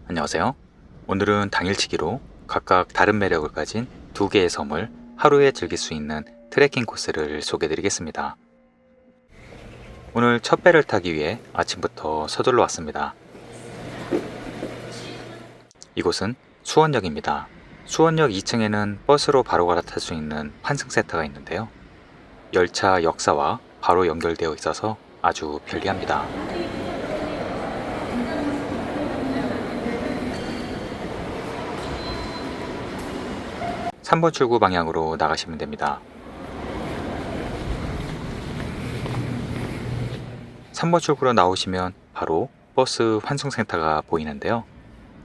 안녕하세요. 오늘은 당일치기로 각각 다른 매력을 가진 두 개의 섬을 하루에 즐길 수 있는 트레킹 코스를 소개해드리겠습니다. 오늘 첫 배를 타기 위해 아침부터 서둘러 왔습니다. 이곳은 수원역입니다. 수원역 2층에는 버스로 바로 갈아탈 수 있는 환승센터가 있는데요. 열차 역사와 바로 연결되어 있어서 아주 편리합니다. 3번 출구 방향으로 나가시면 됩니다. 3번 출구로 나오시면 바로 버스 환승센터가 보이는데요.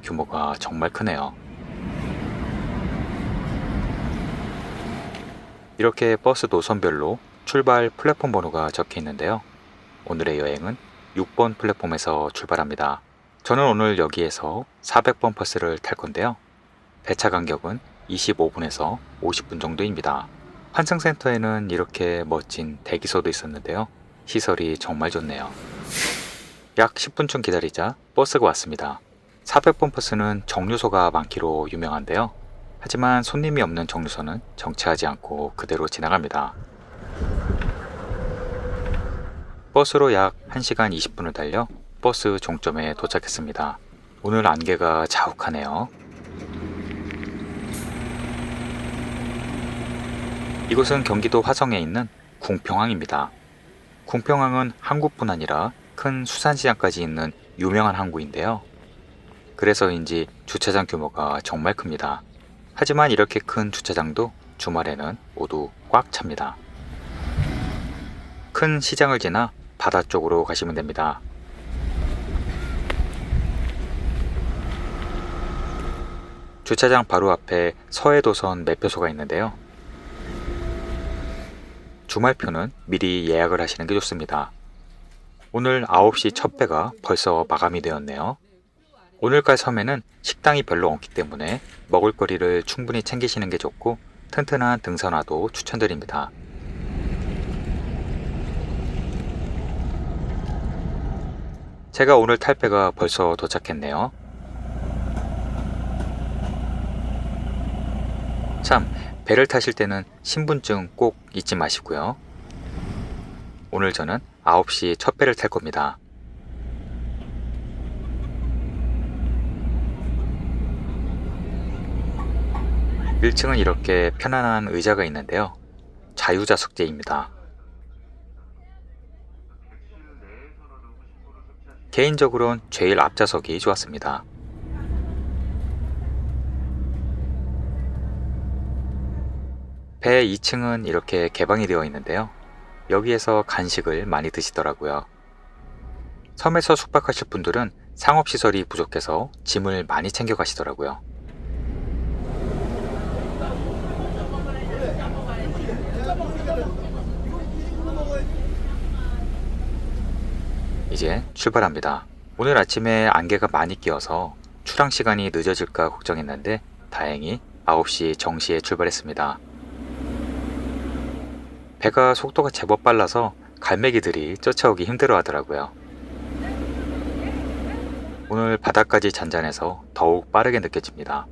규모가 정말 크네요. 이렇게 버스 노선별로 출발 플랫폼 번호가 적혀 있는데요. 오늘의 여행은 6번 플랫폼에서 출발합니다. 저는 오늘 여기에서 400번 버스를 탈 건데요. 배차 간격은 25분에서 50분 정도입니다. 환승센터에는 이렇게 멋진 대기소도 있었는데요. 시설이 정말 좋네요. 약 10분쯤 기다리자 버스가 왔습니다. 400번 버스는 정류소가 많기로 유명한데요. 하지만 손님이 없는 정류소는 정차하지 않고 그대로 지나갑니다. 버스로 약 1시간 20분을 달려 버스 종점에 도착했습니다. 오늘 안개가 자욱하네요. 이곳은 경기도 화성에 있는 궁평항입니다. 궁평항은 항구뿐 아니라 큰 수산시장까지 있는 유명한 항구인데요. 그래서인지 주차장 규모가 정말 큽니다. 하지만 이렇게 큰 주차장도 주말에는 모두 꽉 찹니다. 큰 시장을 지나 바다 쪽으로 가시면 됩니다. 주차장 바로 앞에 서해도선 매표소가 있는데요. 주말표는 미리 예약을 하시는 게 좋습니다. 오늘 9시 첫 배가 벌써 마감이 되었네요. 오늘 갈 섬에는 식당이 별로 없기 때문에 먹을거리를 충분히 챙기시는 게 좋고 튼튼한 등산화도 추천드립니다. 제가 오늘 탈 배가 벌써 도착했네요. 참, 배를 타실 때는 신분증 꼭 잊지 마시고요. 오늘 저는 9시 첫 배를 탈 겁니다. (1층은) 이렇게 편안한 의자가 있는데요. 자유좌석제입니다. 개인적으로는 제일 앞좌석이 좋았습니다. 배 2층은 이렇게 개방이 되어 있는데요. 여기에서 간식을 많이 드시더라고요. 섬에서 숙박하실 분들은 상업시설이 부족해서 짐을 많이 챙겨 가시더라고요. 이제 출발합니다. 오늘 아침에 안개가 많이 끼어서 출항 시간이 늦어질까 걱정했는데 다행히 9시 정시에 출발했습니다. 배가 속도가 제법 빨라서 갈매기들이 쫓아오기 힘들어 하더라고요. 오늘 바다까지 잔잔해서 더욱 빠르게 느껴집니다.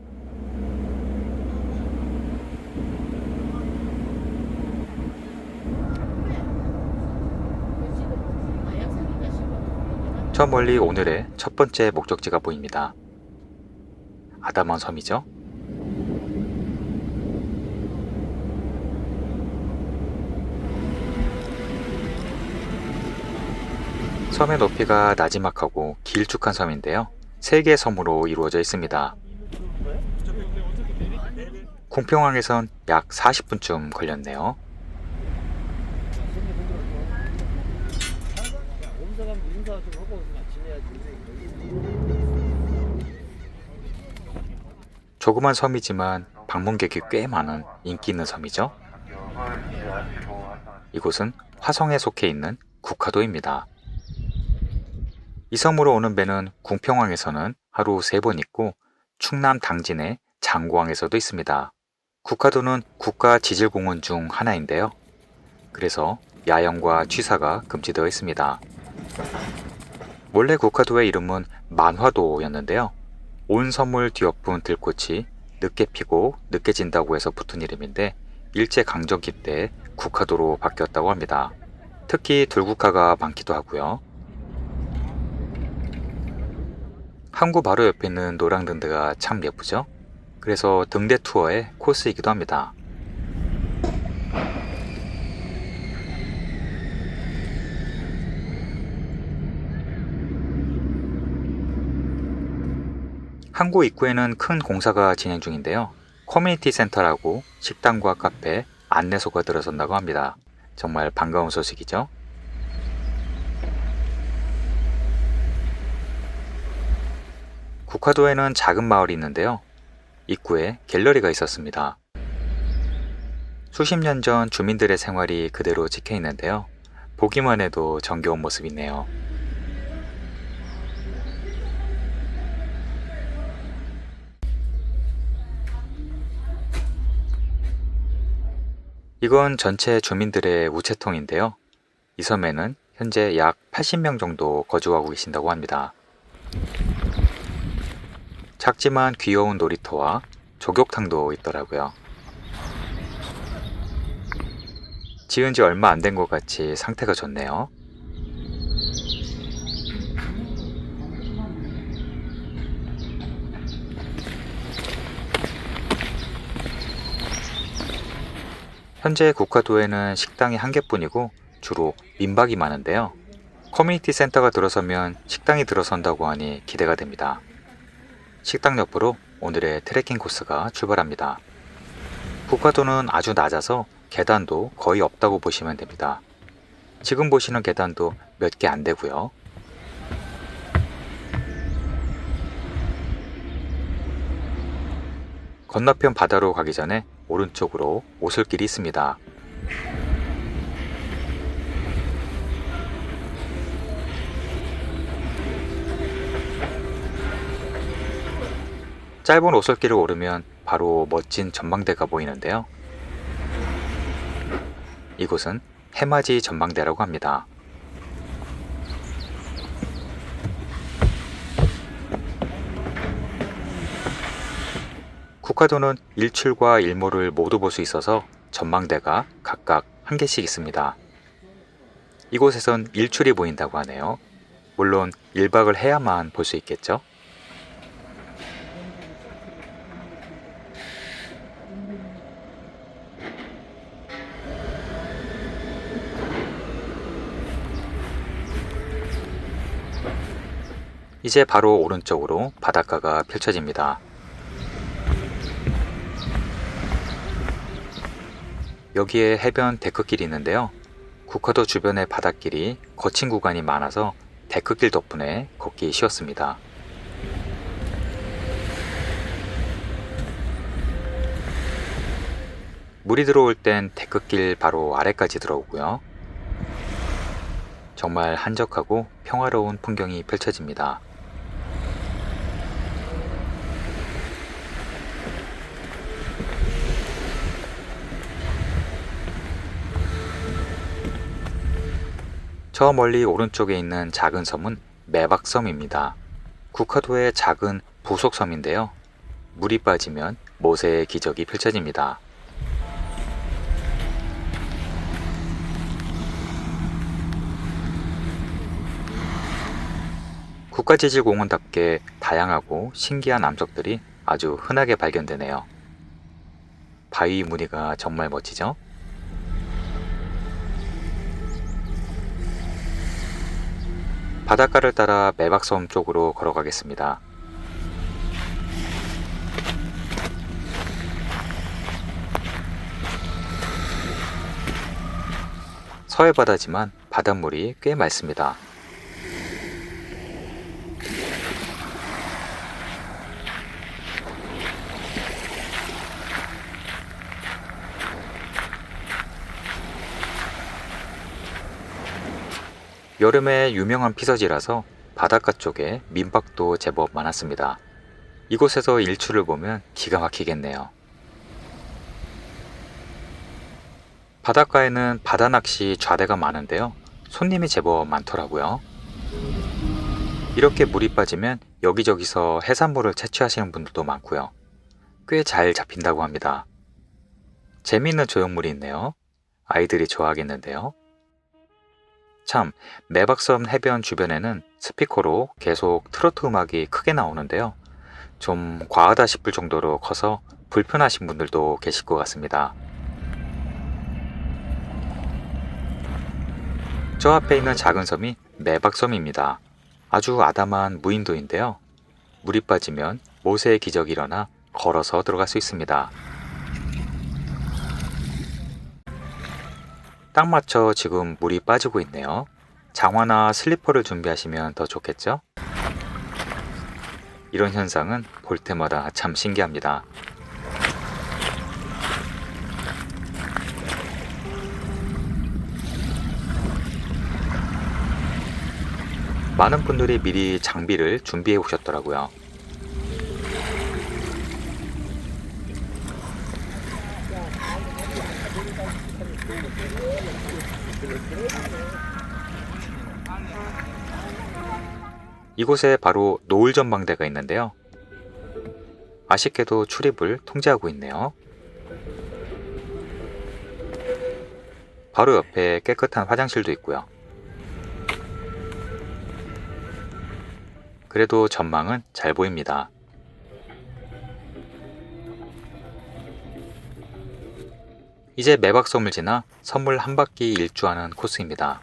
저 멀리 오늘의 첫 번째 목적지가 보입니다. 아담한 섬이죠? 섬의 높이가 나지막하고 길쭉한 섬인데요. 3개의 섬으로 이루어져 있습니다. 궁평항에선 약 40분쯤 걸렸네요. 조그만 섬이지만 방문객이 꽤 많은 인기 있는 섬이죠. 이곳은 화성에 속해 있는 국화도입니다. 이 섬으로 오는 배는 궁평항에서는 하루 3번 있고 충남 당진의 장구항에서도 있습니다. 국화도는 국가지질공원 중 하나인데요. 그래서 야영과 취사가 금지되어 있습니다. 원래 국화도의 이름은 만화도였는데요. 온 선물 뒤엎은 들꽃이 늦게 피고 늦게 진다고 해서 붙은 이름인데 일제강점기 때 국화도로 바뀌었다고 합니다. 특히 들국화가 많기도 하고요. 항구 바로 옆에 있는 노랑등대가 참 예쁘죠? 그래서 등대 투어의 코스이기도 합니다. 항구 입구에는 큰 공사가 진행 중인데요. 커뮤니티 센터라고 식당과 카페, 안내소가 들어선다고 합니다. 정말 반가운 소식이죠. 국화도에는 작은 마을이 있는데요. 입구에 갤러리가 있었습니다. 수십 년 전 주민들의 생활이 그대로 찍혀 있는데요. 보기만 해도 정겨운 모습이네요. 이건 전체 주민들의 우체통인데요. 이 섬에는 현재 약 80명 정도 거주하고 계신다고 합니다. 작지만 귀여운 놀이터와 조격탕도 있더라고요. 지은 지 얼마 안 된 것 같이 상태가 좋네요. 현재 국화도에는 식당이 한 개뿐이고 주로 민박이 많은데요. 커뮤니티 센터가 들어서면 식당이 들어선다고 하니 기대가 됩니다. 식당 옆으로 오늘의 트레킹 코스가 출발합니다. 국화도는 아주 낮아서 계단도 거의 없다고 보시면 됩니다. 지금 보시는 계단도 몇 개 안 되고요. 건너편 바다로 가기 전에 오른쪽으로 오솔길이 있습니다. 짧은 오솔길을 오르면 바로 멋진 전망대가 보이는데요. 이곳은 해맞이 전망대라고 합니다. 국화도는 일출과 일몰을 모두 볼 수 있어서 전망대가 각각 한 개씩 있습니다. 이곳에선 일출이 보인다고 하네요. 물론 1박을 해야만 볼 수 있겠죠? 이제 바로 오른쪽으로 바닷가가 펼쳐집니다. 여기에 해변 데크길이 있는데요. 국화도 주변의 바닷길이 거친 구간이 많아서 데크길 덕분에 걷기 쉬웠습니다. 물이 들어올 땐 데크길 바로 아래까지 들어오고요. 정말 한적하고 평화로운 풍경이 펼쳐집니다. 저 멀리 오른쪽에 있는 작은 섬은 매박섬입니다. 국화도의 작은 부속섬인데요. 물이 빠지면 모세의 기적이 펼쳐집니다. 국가지질공원답게 다양하고 신기한 암석들이 아주 흔하게 발견되네요. 바위 무늬가 정말 멋지죠? 바닷가를 따라 매박섬 쪽으로 걸어가겠습니다. 서해바다지만 바닷물이 꽤 맑습니다. 여름에 유명한 피서지라서 바닷가 쪽에 민박도 제법 많았습니다. 이곳에서 일출을 보면 기가 막히겠네요. 바닷가에는 바다낚시 좌대가 많은데요. 손님이 제법 많더라고요. 이렇게 물이 빠지면 여기저기서 해산물을 채취하시는 분들도 많고요. 꽤 잘 잡힌다고 합니다. 재미있는 조형물이 있네요. 아이들이 좋아하겠는데요. 참, 매박섬 해변 주변에는 스피커로 계속 트로트 음악이 크게 나오는데요. 좀 과하다 싶을 정도로 커서 불편하신 분들도 계실 것 같습니다. 저 앞에 있는 작은 섬이 매박섬입니다. 아주 아담한 무인도인데요. 물이 빠지면 모세의 기적이 일어나 걸어서 들어갈 수 있습니다. 딱 맞춰 지금 물이 빠지고 있네요. 장화나 슬리퍼를 준비하시면 더 좋겠죠? 이런 현상은 볼 때마다 참 신기합니다. 많은 분들이 미리 장비를 준비해 오셨더라고요. 이곳에 바로 노을 전망대가 있는데요. 아쉽게도 출입을 통제하고 있네요. 바로 옆에 깨끗한 화장실도 있고요. 그래도 전망은 잘 보입니다. 이제 매박섬을 지나 섬을 한 바퀴 일주하는 코스입니다.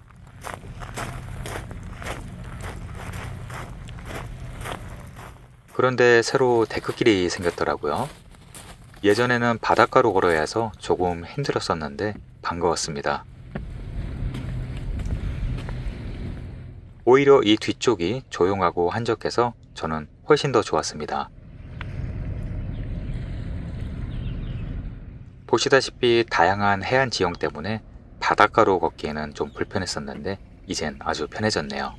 그런데 새로 데크길이 생겼더라고요. 예전에는 바닷가로 걸어야 해서 조금 힘들었었는데 반가웠습니다. 오히려 이 뒤쪽이 조용하고 한적해서 저는 훨씬 더 좋았습니다. 보시다시피 다양한 해안 지형 때문에 바닷가로 걷기에는 좀 불편했었는데 이젠 아주 편해졌네요.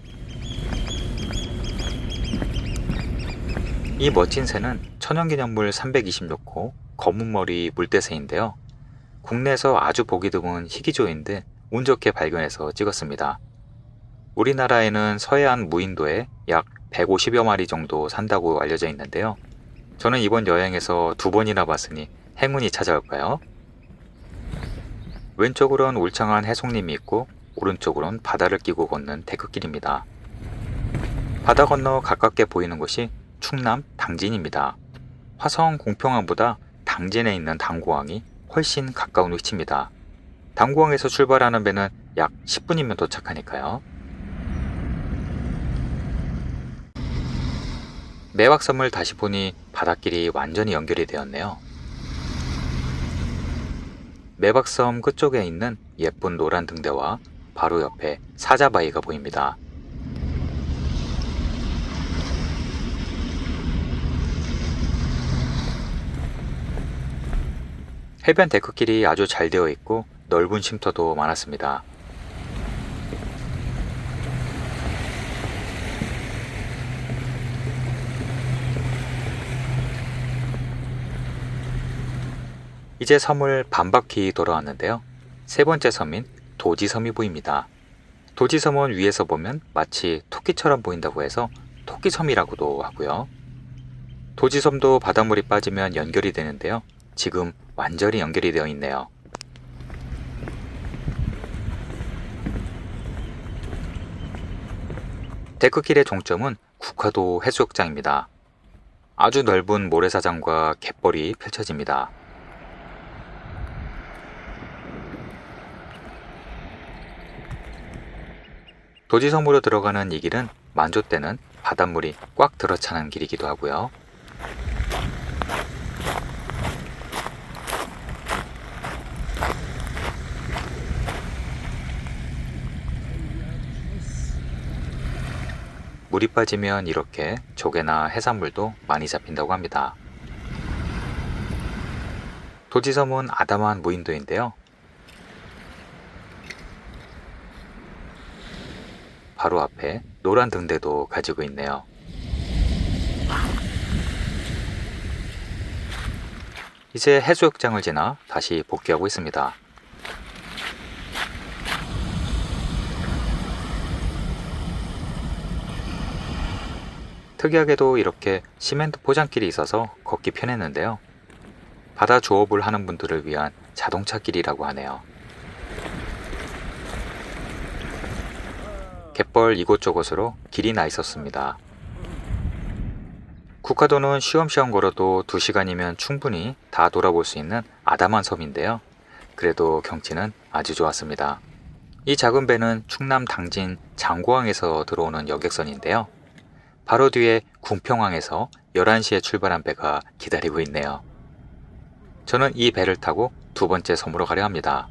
이 멋진 새는 천연기념물 326호 검은머리 물대새인데요. 국내에서 아주 보기 드문 희귀조인데 운 좋게 발견해서 찍었습니다. 우리나라에는 서해안 무인도에 약 150여 마리 정도 산다고 알려져 있는데요. 저는 이번 여행에서 2번이나 봤으니 행운이 찾아올까요? 왼쪽으론 울창한 해송림이 있고 오른쪽으론 바다를 끼고 걷는 데크길입니다. 바다 건너 가깝게 보이는 곳이 충남 당진입니다. 화성 공평항보다 당진에 있는 당구항이 훨씬 가까운 위치입니다. 당구항에서 출발하는 배는 약 10분이면 도착하니까요. 매박섬을 다시 보니 바닷길이 완전히 연결이 되었네요. 매박섬 끝쪽에 있는 예쁜 노란 등대와 바로 옆에 사자바위가 보입니다. 해변 데크길이 아주 잘 되어 있고 넓은 쉼터도 많았습니다. 이제 섬을 반바퀴 돌아왔는데요. 세 번째 섬인 도지섬이 보입니다. 도지섬은 위에서 보면 마치 토끼처럼 보인다고 해서 토끼섬이라고도 하고요. 도지섬도 바닷물이 빠지면 연결이 되는데요. 지금 완전히 연결이 되어 있네요. 데크길의 종점은 국화도 해수욕장입니다. 아주 넓은 모래사장과 갯벌이 펼쳐집니다. 도지섬으로 들어가는 이 길은 만조 때는 바닷물이 꽉 들어차는 길이기도 하고요. 물이 빠지면 이렇게 조개나 해산물도 많이 잡힌다고 합니다. 도지섬은 아담한 무인도인데요. 바로 앞에 노란 등대도 가지고 있네요. 이제 해수욕장을 지나 다시 복귀하고 있습니다. 특이하게도 이렇게 시멘트 포장길이 있어서 걷기 편했는데요. 바다 조업을 하는 분들을 위한 자동차 길이라고 하네요. 갯벌 이곳저곳으로 길이 나 있었습니다. 국화도는 쉬엄쉬엄 걸어도 2시간이면 충분히 다 돌아볼 수 있는 아담한 섬인데요. 그래도 경치는 아주 좋았습니다. 이 작은 배는 충남 당진 장고항에서 들어오는 여객선인데요. 바로 뒤에 궁평항에서 11시에 출발한 배가 기다리고 있네요. 저는 이 배를 타고 2번째 섬으로 가려 합니다.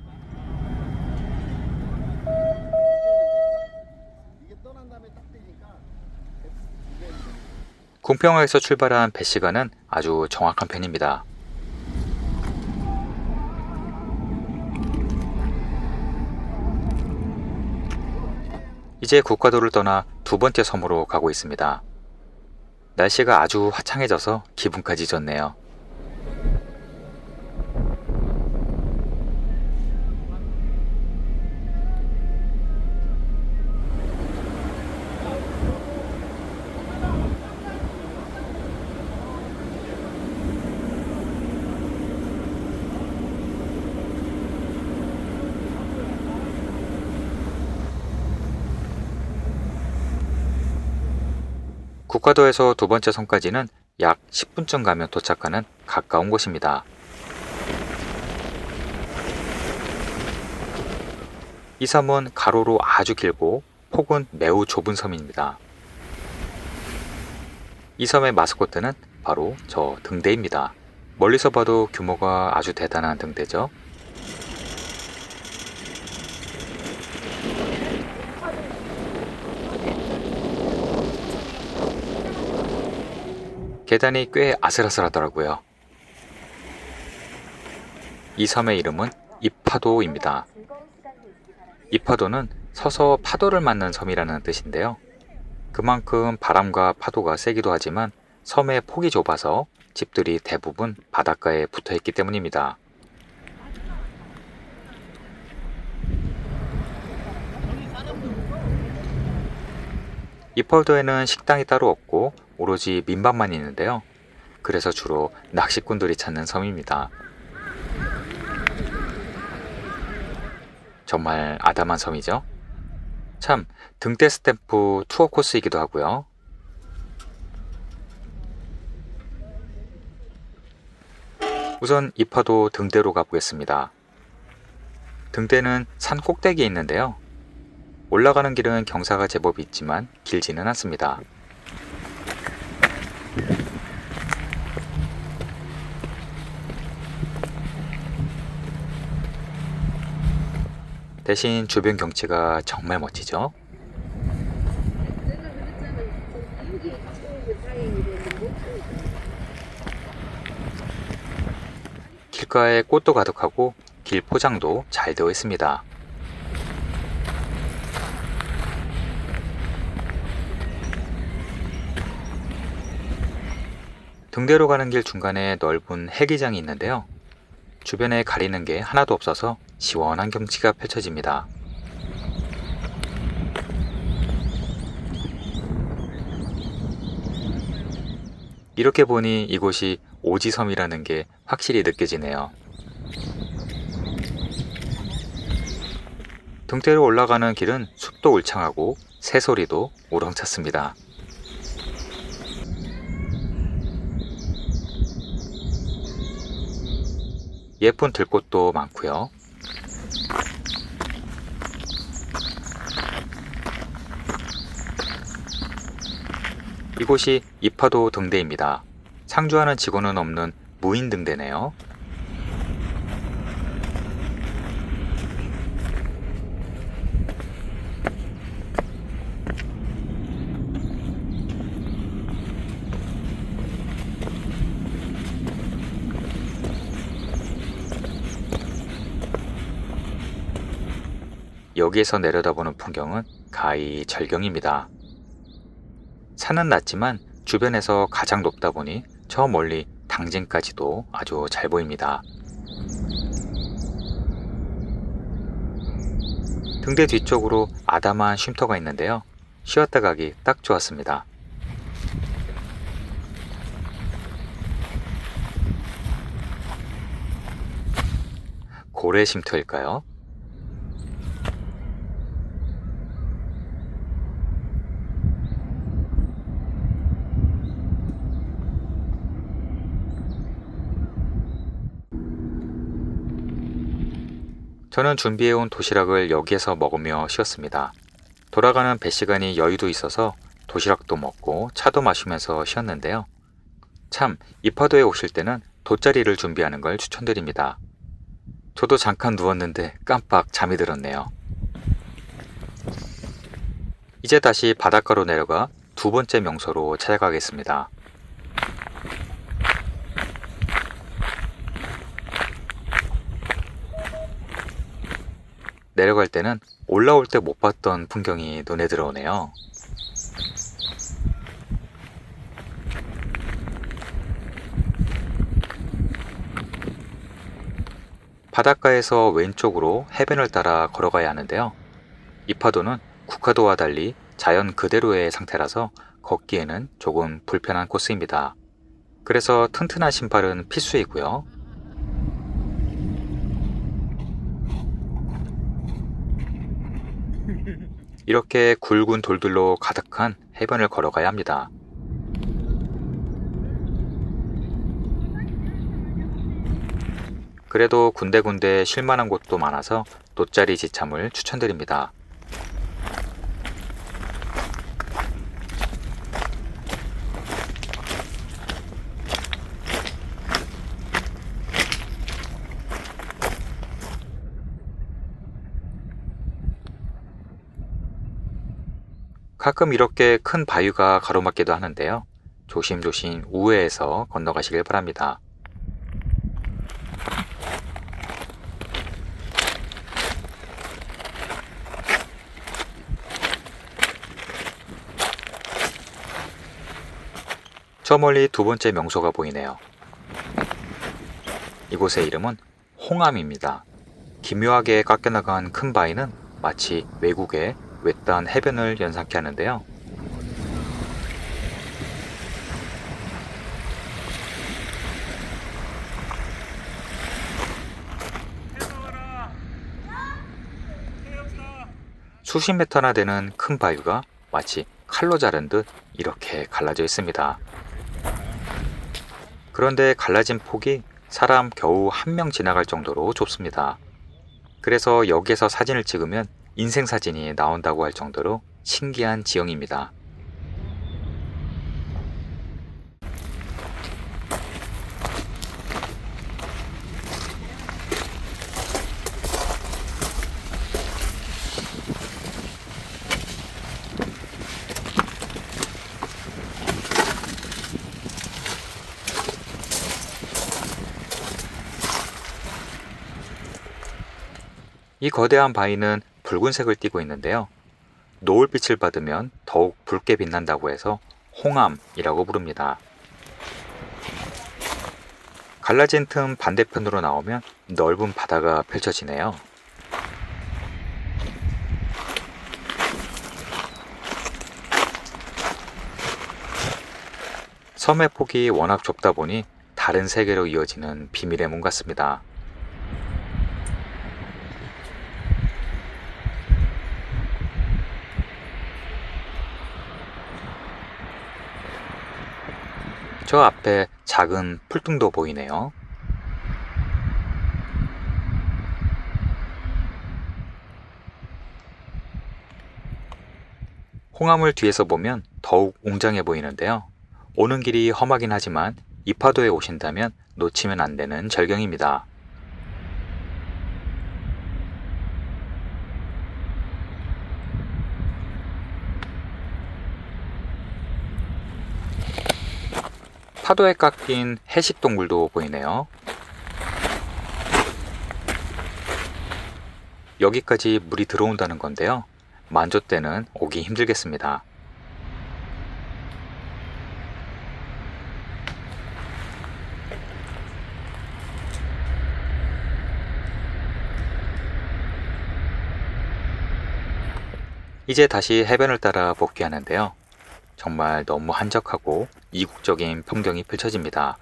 궁평항에서 출발한 배 시간은 아주 정확한 편입니다. 이제 국화도를 떠나 2번째 섬으로 가고 있습니다. 날씨가 아주 화창해져서 기분까지 좋네요. 국화도에서 2번째 섬까지는 약 10분쯤 가면 도착하는 가까운 곳입니다. 이 섬은 가로로 아주 길고 폭은 매우 좁은 섬입니다. 이 섬의 마스코트는 바로 저 등대입니다. 멀리서 봐도 규모가 아주 대단한 등대죠. 계단이 꽤 아슬아슬하더라고요. 이 섬의 이름은 이파도입니다. 이파도는 서서 파도를 맞는 섬이라는 뜻인데요. 그만큼 바람과 파도가 세기도 하지만 섬의 폭이 좁아서 집들이 대부분 바닷가에 붙어 있기 때문입니다. 이파도에는 식당이 따로 없고 오로지 민박만 있는데요. 그래서 주로 낚시꾼들이 찾는 섬입니다. 정말 아담한 섬이죠? 참, 등대 스탬프 투어 코스이기도 하고요. 우선 이파도 등대로 가보겠습니다. 등대는 산 꼭대기에 있는데요. 올라가는 길은 경사가 제법 있지만 길지는 않습니다. 대신 주변 경치가 정말 멋지죠? 길가에 꽃도 가득하고 길 포장도 잘 되어 있습니다. 등대로 가는 길 중간에 넓은 헬기장이 있는데요. 주변에 가리는 게 하나도 없어서 시원한 경치가 펼쳐집니다. 이렇게 보니 이곳이 오지섬이라는 게 확실히 느껴지네요. 등대로 올라가는 길은 숲도 울창하고 새소리도 우렁찼습니다. 예쁜 들꽃도 많고요. 이곳이 이파도 등대입니다. 상주하는 직원은 없는 무인 등대네요. 여기에서 내려다보는 풍경은 가히 절경입니다. 산은 낮지만 주변에서 가장 높다 보니 저 멀리 당진까지도 아주 잘 보입니다. 등대 뒤쪽으로 아담한 쉼터가 있는데요. 쉬었다 가기 딱 좋았습니다. 모래 쉼터일까요? 저는 준비해온 도시락을 여기에서 먹으며 쉬었습니다. 돌아가는 배 시간이 여유도 있어서 도시락도 먹고 차도 마시면서 쉬었는데요. 참, 이파도에 오실 때는 돗자리를 준비하는 걸 추천드립니다. 저도 잠깐 누웠는데 깜빡 잠이 들었네요. 이제 다시 바닷가로 내려가 두 번째 명소로 찾아가겠습니다. 내려갈 때는 올라올 때 못 봤던 풍경이 눈에 들어오네요. 바닷가에서 왼쪽으로 해변을 따라 걸어가야 하는데요. 이파도는 국화도와 달리 자연 그대로의 상태라서 걷기에는 조금 불편한 코스입니다. 그래서 튼튼한 신발은 필수이고요. 이렇게 굵은 돌들로 가득한 해변을 걸어가야 합니다. 그래도 군데군데 쉴만한 곳도 많아서 돗자리 지참을 추천드립니다. 가끔 이렇게 큰 바위가 가로막기도 하는데요. 조심조심 우회해서 건너가시길 바랍니다. 저 멀리 두 번째 명소가 보이네요. 이곳의 이름은 홍암입니다. 기묘하게 깎여나간 큰 바위는 마치 외국의 외딴 해변을 연상케 하는데요. 수십 미터나 되는 큰 바위가 마치 칼로 자른 듯 이렇게 갈라져 있습니다. 그런데 갈라진 폭이 사람 겨우 한 명 지나갈 정도로 좁습니다. 그래서 여기에서 사진을 찍으면 인생 사진이 나온다고 할 정도로 신기한 지형입니다. 이 거대한 바위는 붉은색을 띠고 있는데요. 노을빛을 받으면 더욱 붉게 빛난다고 해서 홍암이라고 부릅니다. 갈라진 틈 반대편으로 나오면 넓은 바다가 펼쳐지네요. 섬의 폭이 워낙 좁다 보니 다른 세계로 이어지는 비밀의 문 같습니다. 저 앞에 작은 풀등도 보이네요. 홍암을 뒤에서 보면 더욱 웅장해 보이는데요. 오는 길이 험하긴 하지만 이파도에 오신다면 놓치면 안 되는 절경입니다. 파도에 깎인 해식동물도 보이네요. 여기까지 물이 들어온다는 건데요. 만조 때는 오기 힘들겠습니다. 이제 다시 해변을 따라 복귀하는데요. 정말 너무 한적하고 이국적인 풍경이 펼쳐집니다.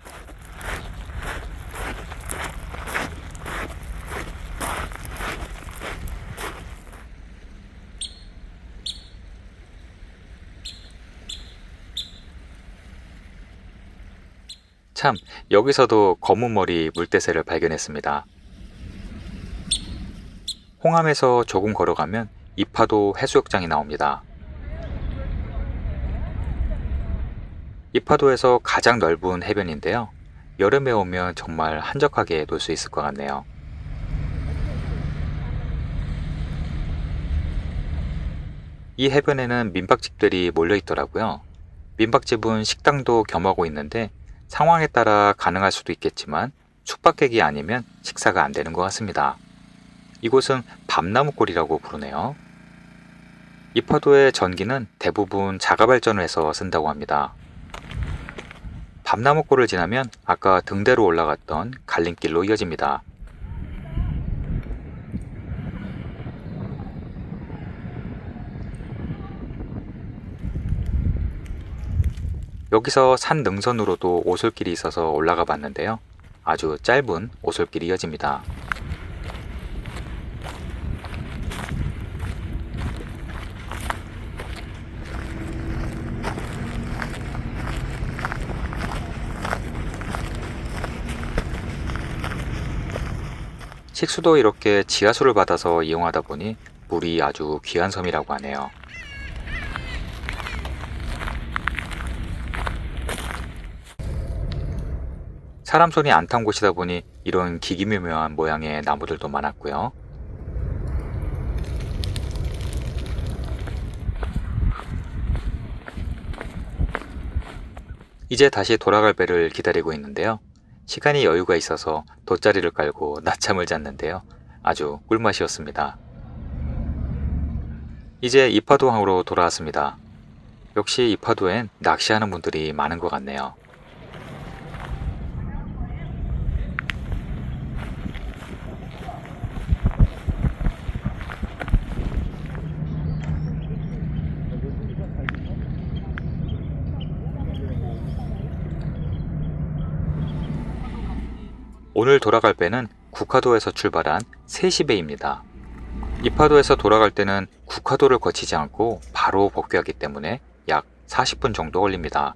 참, 여기서도 검은 머리 물대새를 발견했습니다. 홍암에서 조금 걸어가면 이파도 해수욕장이 나옵니다. 이파도에서 가장 넓은 해변인데요. 여름에 오면 정말 한적하게 놀 수 있을 것 같네요. 이 해변에는 민박집들이 몰려 있더라고요. 민박집은 식당도 겸하고 있는데 상황에 따라 가능할 수도 있겠지만 숙박객이 아니면 식사가 안 되는 것 같습니다. 이곳은 밤나무골이라고 부르네요. 이파도의 전기는 대부분 자가발전을 해서 쓴다고 합니다. 밤나무골을 지나면 아까 등대로 올라갔던 갈림길로 이어집니다. 여기서 산 능선으로도 오솔길이 있어서 올라가 봤는데요. 아주 짧은 오솔길이 이어집니다. 식수도 이렇게 지하수를 받아서 이용하다 보니 물이 아주 귀한 섬이라고 하네요. 사람 손이 안 탄 곳이다 보니 이런 기기묘묘한 모양의 나무들도 많았고요. 이제 다시 돌아갈 배를 기다리고 있는데요. 시간이 여유가 있어서 돗자리를 깔고 낮잠을 잤는데요. 아주 꿀맛이었습니다. 이제 이파도항으로 돌아왔습니다. 역시 이파도엔 낚시하는 분들이 많은 것 같네요. 오늘 돌아갈 배는 국화도에서 출발한 3시 배입니다. 이파도에서 돌아갈 때는 국화도를 거치지 않고 바로 복귀하기 때문에 약 40분 정도 걸립니다.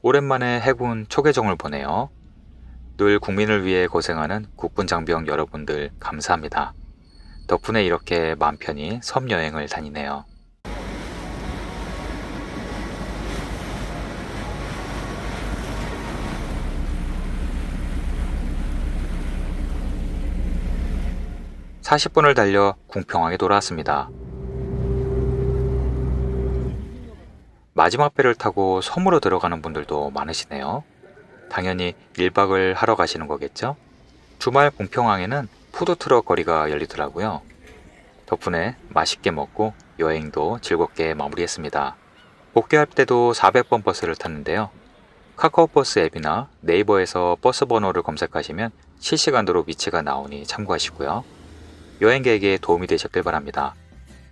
오랜만에 해군 초계정을 보네요. 늘 국민을 위해 고생하는 국군 장병 여러분들 감사합니다. 덕분에 이렇게 맘 편히 섬 여행을 다니네요. (40분을) 달려 궁평항에 돌아왔습니다. 마지막 배를 타고 섬으로 들어가는 분들도 많으시네요. 당연히 1박을 하러 가시는 거겠죠? 주말 궁평항에는 푸드트럭 거리가 열리더라고요. 덕분에 맛있게 먹고 여행도 즐겁게 마무리했습니다. 복귀할 때도 400번 버스를 탔는데요. 카카오버스 앱이나 네이버에서 버스 번호를 검색하시면 실시간으로 위치가 나오니 참고하시고요. 여행 계획에 도움이 되셨길 바랍니다.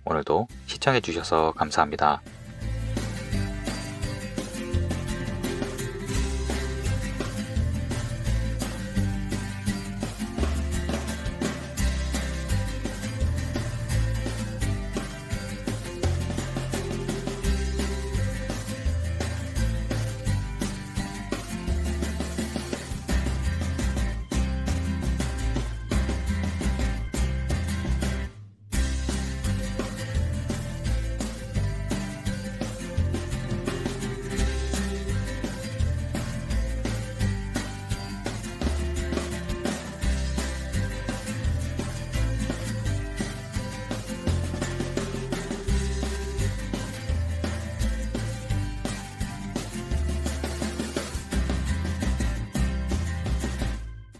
오늘도 시청해주셔서 감사합니다.